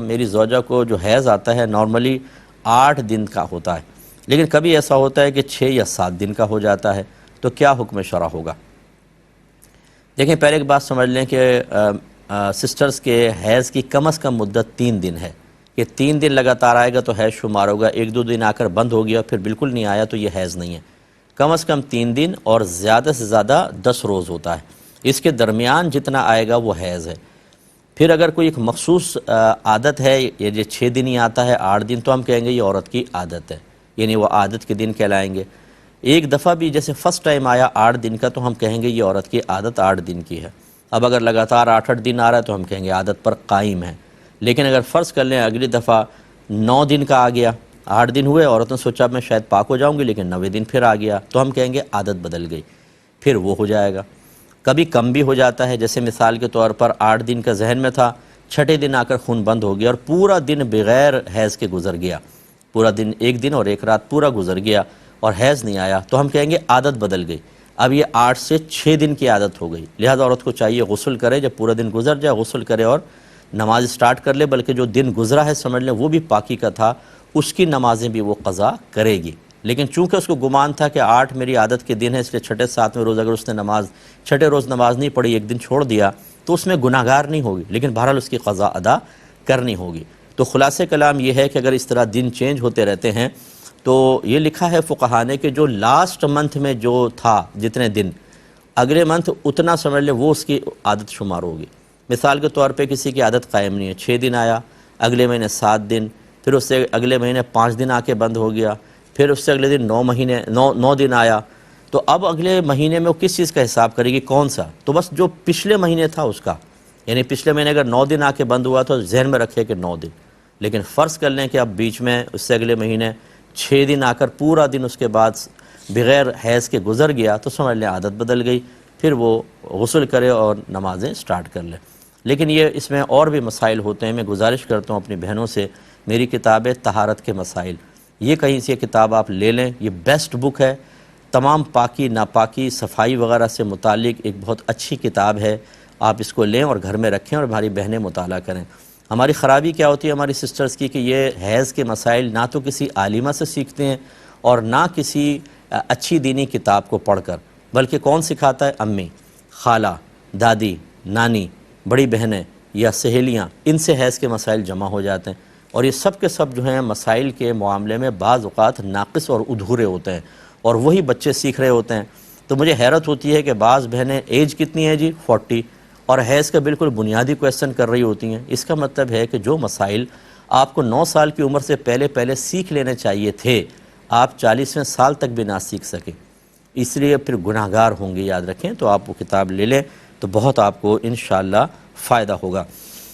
میری زوجہ کو جو حیض آتا ہے نارملی 8 دن کا ہوتا ہے، لیکن کبھی ایسا ہوتا ہے کہ 6 یا 7 دن کا ہو جاتا ہے، تو کیا حکم شرع ہوگا؟ دیکھیں، پہلے ایک بات سمجھ لیں کہ سسٹرز کے حیض کی کم از کم مدت 3 دن ہے، کہ 3 دن لگاتار آئے گا تو حیض شمار ہوگا، 1-2 دن آ کر بند ہو گیا پھر بالکل نہیں آیا تو یہ حیض نہیں ہے۔ کم از کم 3 دن اور زیادہ سے زیادہ 10 روز ہوتا ہے، اس کے درمیان جتنا آئے گا وہ حیض ہے۔ پھر اگر کوئی ایک مخصوص عادت ہے، یہ 6 دن ہی آتا ہے 8 دن، تو ہم کہیں گے یہ عورت کی عادت ہے، یعنی وہ عادت کے دن کہلائیں گے۔ ایک دفعہ بھی جیسے فرسٹ ٹائم آیا 8 دن کا تو ہم کہیں گے یہ عورت کی عادت 8 دن کی ہے۔ اب اگر لگاتار 8 دن آ رہا ہے تو ہم کہیں گے عادت پر قائم ہے۔ لیکن اگر فرض کر لیں اگلی دفعہ 9 دن کا آ گیا، 8 دن ہوئے، عورت نے سوچا میں شاید پاک ہو جاؤں گی، لیکن 9ویں دن پھر آ گیا، تو ہم کہیں گے عادت بدل گئی، پھر وہ ہو جائے گا۔ کبھی کم بھی ہو جاتا ہے، جیسے مثال کے طور پر 8 دن کا ذہن میں تھا، 6 دن آ کر خون بند ہو گیا اور پورا دن بغیر حیض کے گزر گیا، پورا دن 1 دن اور 1 رات پورا گزر گیا اور حیض نہیں آیا، تو ہم کہیں گے عادت بدل گئی۔ اب یہ 8 سے 6 دن کی عادت ہو گئی، لہذا عورت کو چاہیے غسل کرے، جب پورا دن گزر جائے غسل کرے اور نماز سٹارٹ کر لے، بلکہ جو دن گزرا ہے سمجھ لیں وہ بھی پاکی کا تھا، اس کی نمازیں بھی وہ قضا کرے گی۔ لیکن چونکہ اس کو گمان تھا کہ 8 میری عادت کے دن ہے، اس لیے 6 7ویں روز اگر اس نے 6 روز نماز نہیں پڑھی، 1 دن چھوڑ دیا، تو اس میں گناہگار نہیں ہوگی، لیکن بہرحال اس کی قضا ادا کرنی ہوگی۔ تو خلاصہ کلام یہ ہے کہ اگر اس طرح دن چینج ہوتے رہتے ہیں تو یہ لکھا ہے فقہا نے کہ جو لاسٹ منتھ میں جو تھا جتنے دن، اگلے منتھ اتنا سمجھ لیں وہ اس کی عادت شمار ہوگی۔ مثال کے طور پہ کسی کی عادت قائم نہیں ہے، 6 دن آیا، اگلے مہینے 7 دن، پھر اس سے اگلے مہینے 5 دن آ کے بند ہو گیا، پھر اس سے اگلے دن 9 دن آیا، تو اب اگلے مہینے میں وہ کس چیز کا حساب کرے گی، کون سا؟ تو بس جو پچھلے مہینے تھا اس کا، یعنی پچھلے مہینے اگر 9 دن آ کے بند ہوا تو ذہن میں رکھے کہ 9 دن، لیکن فرض کر لیں کہ اب بیچ میں اس سے اگلے مہینے 6 دن آ کر پورا دن اس کے بعد بغیر حیض کے گزر گیا، تو سمجھ لیں عادت بدل گئی، پھر وہ غسل کرے اور نمازیں سٹارٹ کر لیں۔ لیکن یہ اس میں اور بھی مسائل ہوتے ہیں، میں گزارش کرتا ہوں اپنی بہنوں سے، میری کتاب ہے طہارت کے مسائل، یہ کہیں سے کتاب آپ لے لیں، یہ بیسٹ بک ہے، تمام پاکی ناپاکی صفائی وغیرہ سے متعلق ایک بہت اچھی کتاب ہے، آپ اس کو لیں اور گھر میں رکھیں اور ہماری بہنیں مطالعہ کریں۔ ہماری خرابی کیا ہوتی ہے ہماری سسٹرز کی، کہ یہ حیض کے مسائل نہ تو کسی عالمہ سے سیکھتے ہیں اور نہ کسی اچھی دینی کتاب کو پڑھ کر، بلکہ کون سکھاتا ہے؟ امی، خالہ، دادی، نانی، بڑی بہنیں یا سہیلیاں، ان سے حیض کے مسائل جمع ہو جاتے ہیں، اور یہ سب کے سب جو ہیں مسائل کے معاملے میں بعض اوقات ناقص اور ادھورے ہوتے ہیں، اور وہی بچے سیکھ رہے ہوتے ہیں۔ تو مجھے حیرت ہوتی ہے کہ بعض بہنیں ایج کتنی ہے جی 40، اور حیض کا بالکل بنیادی کویسچن کر رہی ہوتی ہیں۔ اس کا مطلب ہے کہ جو مسائل آپ کو 9 سال کی عمر سے پہلے سیکھ لینے چاہیے تھے، آپ 40ویں سال تک بھی نہ سیکھ سکیں، اس لیے پھر گناہگار ہوں گے، یاد رکھیں۔ تو آپ وہ کتاب لے لیں تو بہت آپ کو انشاءاللہ فائدہ ہوگا۔